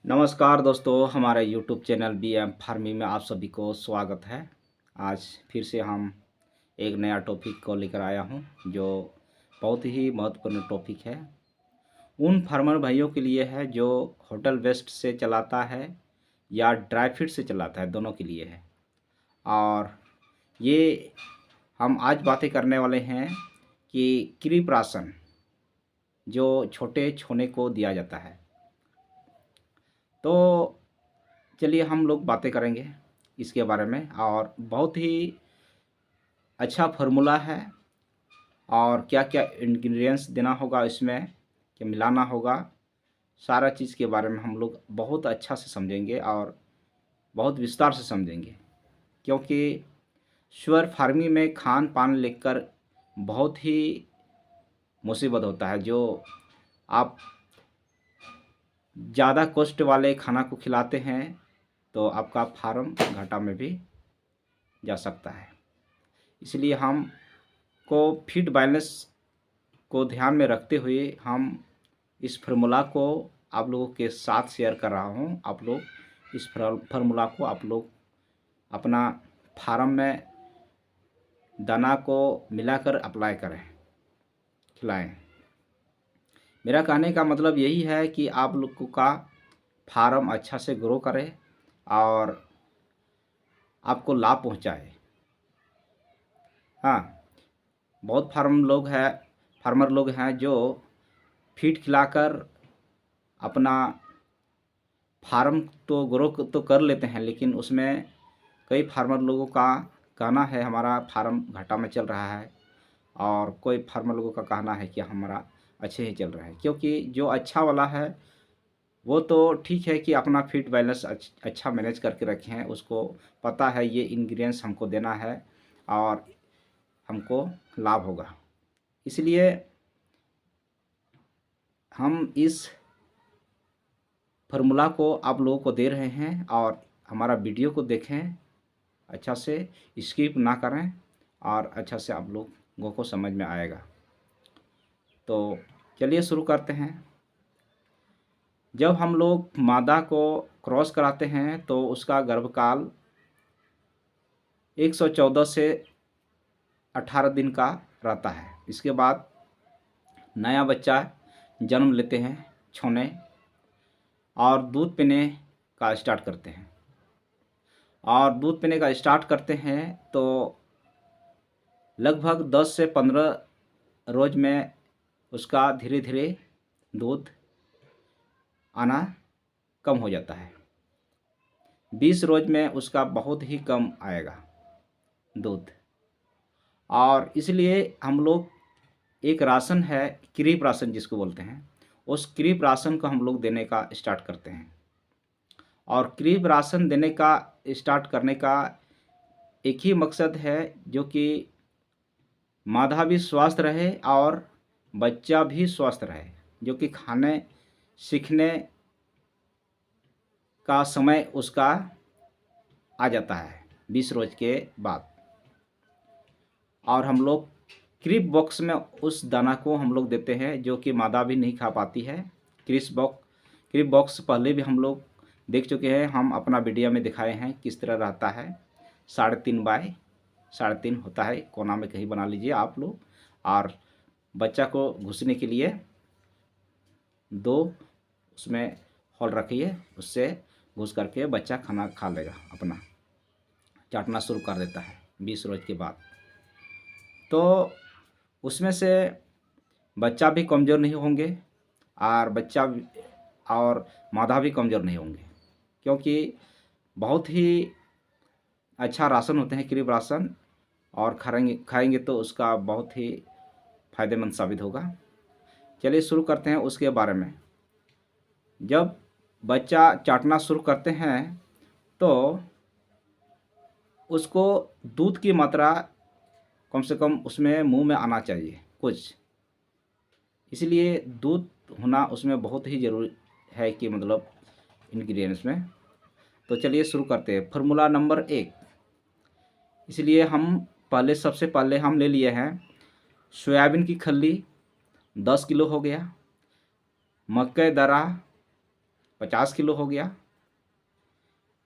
नमस्कार दोस्तों, हमारे यूट्यूब चैनल बीएम फार्मिंग में आप सभी को स्वागत है। आज फिर से हम एक नया टॉपिक को लेकर आया हूं, जो बहुत ही महत्वपूर्ण टॉपिक है। उन फार्मर भाइयों के लिए है जो होटल वेस्ट से चलाता है या ड्राई फीड से चलाता है, दोनों के लिए है। और ये हम आज बातें करने वाले हैं कि क्रीप राशन जो छोटे छोने को दिया जाता है। तो चलिए हम लोग बातें करेंगे इसके बारे में। और बहुत ही अच्छा फार्मूला है, और क्या क्या इंग्रेडिएंट्स देना होगा इसमें, क्या मिलाना होगा, सारा चीज़ के बारे में हम लोग बहुत अच्छा से समझेंगे और बहुत विस्तार से समझेंगे। क्योंकि शुअर फार्मिंग में खान पान लेकर बहुत ही मुसीबत होता है। जो आप ज़्यादा कॉस्ट वाले खाना को खिलाते हैं तो आपका फार्म घाटा में भी जा सकता है। इसलिए हम को फीड बैलेंस को ध्यान में रखते हुए हम इस फार्मूला को आप लोगों के साथ शेयर कर रहा हूं। आप लोग इस फार्मूला को आप लोग अपना फार्म में दाना को मिलाकर अप्लाई करें, खिलाएं। मेरा कहने का मतलब यही है कि आप लोगों का फार्म अच्छा से ग्रो करे और आपको लाभ पहुंचाए। हाँ, बहुत फार्मर लोग हैं जो फीड खिलाकर अपना फार्म तो ग्रो तो कर लेते हैं, लेकिन उसमें कई फार्मर लोगों का कहना है हमारा फार्म घाटा में चल रहा है, और कोई फार्मर लोगों का कहना है कि हमारा अच्छे ही चल रहा है। क्योंकि जो अच्छा वाला है वो तो ठीक है कि अपना फीड बैलेंस अच्छा मैनेज करके रखे हैं, उसको पता है ये इंग्रेडिएंट्स हमको देना है और हमको लाभ होगा। इसलिए हम इस फार्मूला को आप लोगों को दे रहे हैं, और हमारा वीडियो को देखें, अच्छा से स्किप ना करें, और अच्छा से आप लोगों को समझ में आएगा। तो चलिए शुरू करते हैं। जब हम लोग मादा को क्रॉस कराते हैं तो उसका गर्भकाल 114 से 18 दिन का रहता है। इसके बाद नया बच्चा जन्म लेते हैं छोने, और दूध पीने का स्टार्ट करते हैं। और दूध पीने का स्टार्ट करते हैं तो लगभग 10 से 15 रोज में उसका धीरे धीरे दूध आना कम हो जाता है। 20 रोज में उसका बहुत ही कम आएगा दूध। और इसलिए हम लोग एक राशन है, क्रीप राशन जिसको बोलते हैं, उस क्रीप राशन को हम लोग देने का स्टार्ट करते हैं। और क्रीप राशन देने का स्टार्ट करने का एक ही मकसद है, जो कि मादा भी स्वस्थ रहे और बच्चा भी स्वस्थ रहे, जो कि खाने सीखने का समय उसका आ जाता है 20 रोज के बाद। और हम लोग क्रीप बॉक्स में उस दाना को हम लोग देते हैं जो कि मादा भी नहीं खा पाती है। क्रीप बॉक्स पहले भी हम लोग देख चुके हैं, हम अपना वीडियो में दिखाए हैं किस तरह रहता है। 3.5 बाय 3.5 होता है, कोना में कहीं बना लीजिए आप लोग। और बच्चा को घुसने के लिए 2 उसमें होल रखिए, उससे घुस करके बच्चा खाना खा लेगा, अपना चाटना शुरू कर देता है 20 रोज के बाद। तो उसमें से बच्चा भी कमज़ोर नहीं होंगे, और और मादा भी कमज़ोर नहीं होंगे, क्योंकि बहुत ही अच्छा राशन होते हैं क्रीप राशन। और खाएंगे तो उसका बहुत ही फ़ायदेमंद साबित होगा। चलिए शुरू करते हैं उसके बारे में। जब बच्चा चाटना शुरू करते हैं तो उसको दूध की मात्रा कम से कम उसमें मुंह में आना चाहिए कुछ। इसलिए दूध होना उसमें बहुत ही ज़रूरी है, कि मतलब इंग्रेडिएंट्स में। तो चलिए शुरू करते हैं। Formula number 1। इसलिए हम सबसे पहले हम ले लिए हैं सोयाबीन की खल्ली 10 किलो हो गया, मक्के दरा 50 किलो हो गया।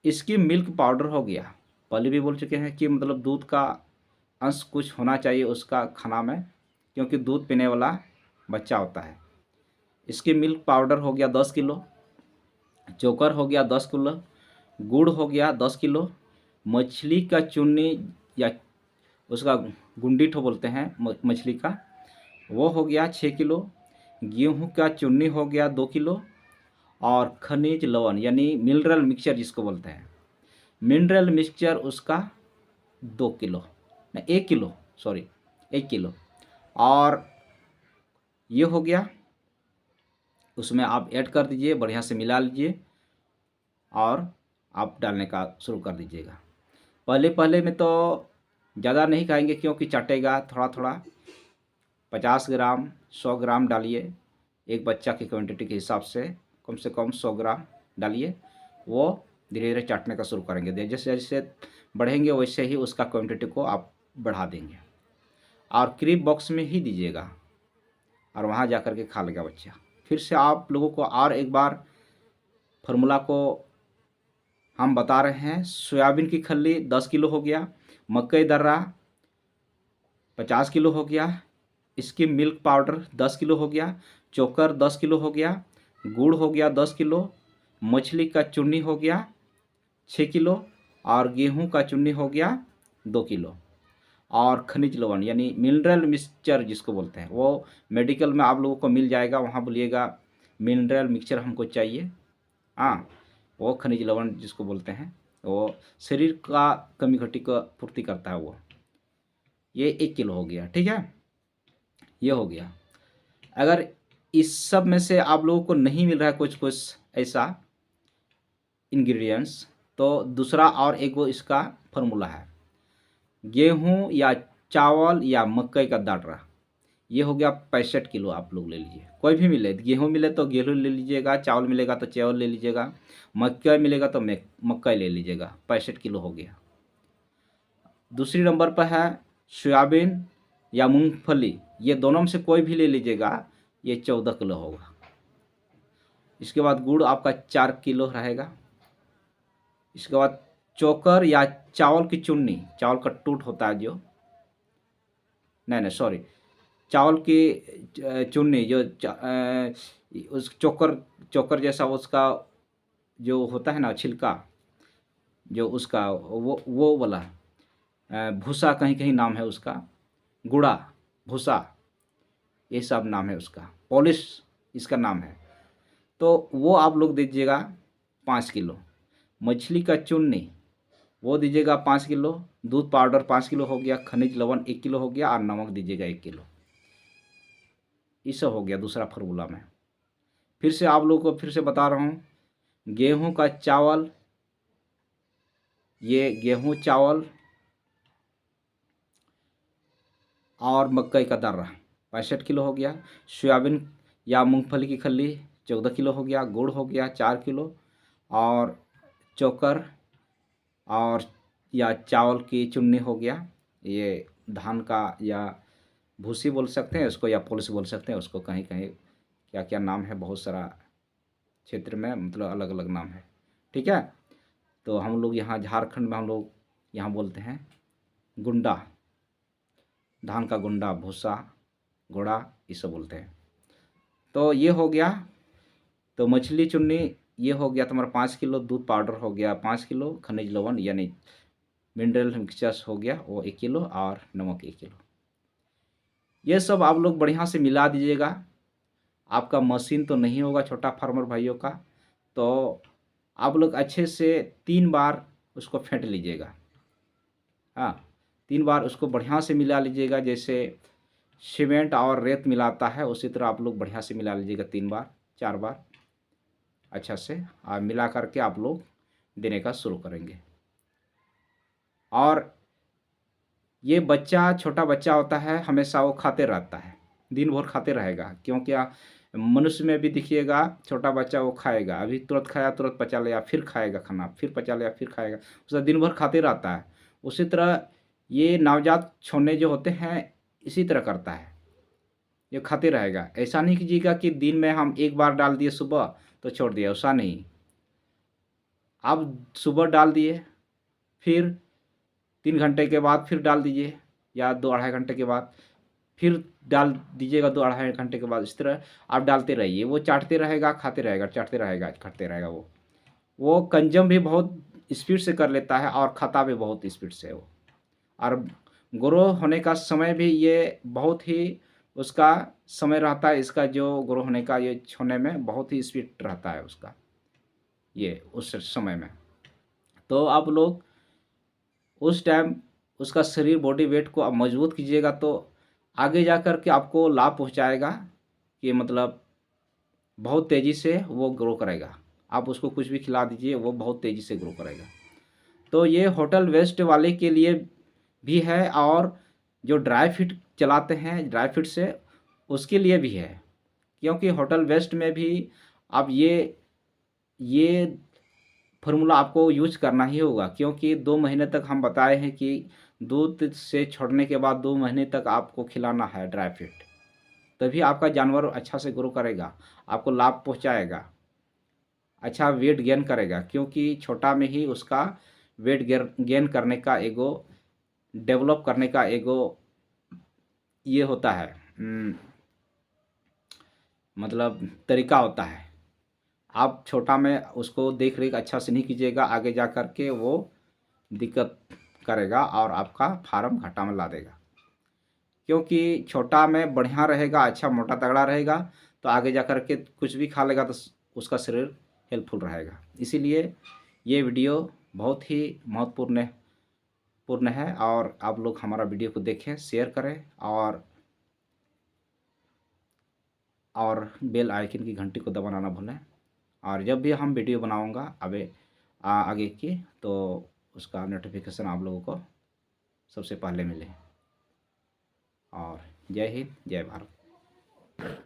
इसकी मिल्क पाउडर हो गया, पहले भी बोल चुके हैं कि मतलब दूध का अंश कुछ होना चाहिए उसका खाना में, क्योंकि दूध पीने वाला बच्चा होता है। इसकी मिल्क पाउडर हो गया 10 किलो, चोकर हो गया 10 किलो, गुड़ हो गया 10 किलो, मछली का चूनी या उसका गुंडी ठो बोलते हैं मछली का, वो हो गया 6 किलो, गेहूं का चुन्नी हो गया 2 किलो, और खनिज लवण यानी मिनरल मिक्सचर जिसको बोलते हैं, मिनरल मिक्सचर उसका 2 किलो, नहीं 1 किलो, सॉरी 1 किलो। और ये हो गया, उसमें आप ऐड कर दीजिए, बढ़िया से मिला लीजिए और आप डालने का शुरू कर दीजिएगा। पहले पहले में तो ज़्यादा नहीं खाएंगे क्योंकि चटेगा, थोड़ा थोड़ा 50 ग्राम 100 ग्राम डालिए, एक बच्चा की क्वांटिटी के हिसाब से कम 100 ग्राम डालिए। वो धीरे धीरे चाटने का शुरू करेंगे, जैसे जैसे बढ़ेंगे वैसे ही उसका क्वांटिटी को आप बढ़ा देंगे। और क्रीम बॉक्स में ही दीजिएगा और वहाँ जा कर के खा लेगा बच्चा। फिर से आप लोगों को और एक बार फार्मूला को हम बता रहे हैं। सोयाबीन की खल्ली 10 किलो हो गया, मकई दर्रा 50 किलो हो गया, इसकी मिल्क पाउडर 10 किलो हो गया, चोकर 10 किलो हो गया, गुड़ हो गया 10 किलो, मछली का चुन्नी हो गया 6 किलो, और गेहूं का चुन्नी हो गया 2 किलो, और खनिज लवण यानी मिनरल मिक्सचर जिसको बोलते हैं, वो मेडिकल में आप लोगों को मिल जाएगा, वहाँ बोलिएगा मिनरल मिक्सचर हमको चाहिए। हाँ, वो खनिज लवण जिसको बोलते हैं, वो शरीर का कमी घटी को पूर्ति करता है वो। ये 1 किलो हो गया, ठीक है, ये हो गया। अगर इस सब में से आप लोगों को नहीं मिल रहा है कुछ कुछ ऐसा इंग्रेडिएंट्स, तो दूसरा और एक वो इसका फॉर्मूला है, गेहूं या चावल या मकई का दाना, ये हो गया 65 किलो। आप लोग ले लीजिए, कोई भी मिले, गेहूं मिले तो गेहूं ले लीजिएगा, चावल मिलेगा तो चावल ले लीजिएगा, मकई मिलेगा तो मकई ले लीजिएगा, 65 किलो हो गया। दूसरी नंबर पर है सोयाबीन या मूंगफली, ये दोनों में से कोई भी ले लीजिएगा, ये 14 किलो होगा। इसके बाद गुड़ आपका 4 किलो रहेगा। इसके बाद चोकर या चावल की चुन्नी, चावल का टूट होता है जो, नहीं सॉरी, चावल की चुन्नी जो उस चोकर चोकर जैसा उसका जो होता है ना छिलका, जो उसका वो वाला भूसा, कहीं कहीं नाम है उसका, गुड़ा भूसा, ये सब नाम है उसका, पॉलिश इसका नाम है। तो वो आप लोग दीजिएगा 5 किलो। मछली का चुन्नी वो दीजिएगा 5 किलो, दूध पाउडर 5 किलो हो गया, खनिज लवण 1 किलो हो गया, और नमक दीजिएगा 1 किलो। ये सब हो गया दूसरा फार्मूला में। फिर से आप लोगों को फिर से बता रहा हूँ, गेहूं का चावल, ये गेहूं चावल और मकई का दाना 65 किलो हो गया, सोयाबीन या मूंगफली की खल्ली 14 किलो हो गया, गुड़ हो गया 4 किलो, और चोकर और या चावल की चुन्नी हो गया, ये धान का या भूसी बोल सकते हैं उसको, या पॉलिश बोल सकते हैं उसको, कहीं कहीं क्या क्या नाम है, बहुत सारा क्षेत्र में मतलब अलग अलग नाम है, ठीक है। तो हम लोग यहाँ झारखंड में हम लोग यहाँ बोलते हैं गुंडा, धान का गुंडा, भूसा, घोड़ा, ये सब बोलते हैं। तो ये हो गया। तो मछली चुन्नी ये हो गया तुम्हारा 5 किलो, दूध पाउडर हो गया 5 किलो, खनिज लवण यानी मिनरल मिक्सचर हो गया वो 1 किलो, और नमक 1 किलो। ये सब आप लोग बढ़िया से मिला दीजिएगा। आपका मशीन तो नहीं होगा छोटा फार्मर भाइयों का, तो आप लोग अच्छे से 3 बार उसको फेंट लीजिएगा। हाँ, 3 बार उसको बढ़िया से मिला लीजिएगा, जैसे सीमेंट और रेत मिलाता है उसी तरह आप लोग बढ़िया से मिला लीजिएगा 3 बार 4 बार अच्छा से, और मिला करके आप लोग देने का शुरू करेंगे। और ये बच्चा, छोटा बच्चा होता है, हमेशा वो खाते रहता है, दिन भर खाते रहेगा, क्योंकि मनुष्य में भी देखिएगा छोटा बच्चा वो खाएगा, अभी तुरंत खाया तुरंत पचा लिया, फिर खाएगा खाना, फिर पचा लिया, फिर खाएगा, उसका दिन भर खाते रहता है। उसी तरह ये नवजात छोने जो होते हैं इसी तरह करता है, ये खाते रहेगा। ऐसा नहीं कीजिएगा कि दिन में हम 1 बार डाल दिए सुबह तो छोड़ दिया, ऐसा नहीं। आप सुबह डाल दिए, फिर 3 घंटे के बाद फिर डाल दीजिए, या 2 अढ़ाई घंटे के बाद फिर डाल दीजिएगा, 2 अढ़ाई घंटे के बाद। इस तरह आप डालते रहिए, वो चाटते रहेगा, खाते रहेगा, चाटते रहेगा, खाते रहेगा। वो कंजम भी बहुत स्पीड से कर लेता है और खाता भी बहुत स्पीड से है वो। और ग्रो होने का समय भी ये बहुत ही उसका समय रहता है, इसका जो ग्रो होने का ये होने में बहुत ही स्पीड रहता है उसका, ये उस समय में। तो आप लोग उस टाइम उसका शरीर बॉडी वेट को आप मजबूत कीजिएगा, तो आगे जा कर के आपको लाभ पहुंचाएगा, कि मतलब बहुत तेज़ी से वो ग्रो करेगा। आप उसको कुछ भी खिला दीजिए, वो बहुत तेज़ी से ग्रो करेगा। तो ये होटल वेस्ट वाले के लिए भी है, और जो ड्राई फिट चलाते हैं ड्राई फिट से, उसके लिए भी है। क्योंकि होटल वेस्ट में भी आप ये फार्मूला आपको यूज करना ही होगा, क्योंकि 2 महीने तक हम बताए हैं कि दूध से छोड़ने के बाद 2 महीने तक आपको खिलाना है ड्राई फिट, तभी आपका जानवर अच्छा से ग्रो करेगा, आपको लाभ पहुंचाएगा, अच्छा वेट गेन करेगा। क्योंकि छोटा में ही उसका वेट गेन करने का एगो, डेवलप करने का एगो ये होता है, मतलब तरीका होता है। आप छोटा में उसको देख रेख अच्छा से नहीं कीजिएगा, आगे जा कर के वो दिक्कत करेगा और आपका फार्म घाटा में ला देगा। क्योंकि छोटा में बढ़िया रहेगा, अच्छा मोटा तगड़ा रहेगा, तो आगे जा कर के कुछ भी खा लेगा तो उसका शरीर हेल्पफुल रहेगा। इसीलिए ये वीडियो बहुत ही महत्वपूर्ण है, और आप लोग हमारा वीडियो को देखें, शेयर करें, और बेल आइकन की घंटी को दबाना ना भूलें। और जब भी हम वीडियो बनाऊंगा आगे की, तो उसका नोटिफिकेशन आप लोगों को सबसे पहले मिले। और जय हिंद, जय भारत।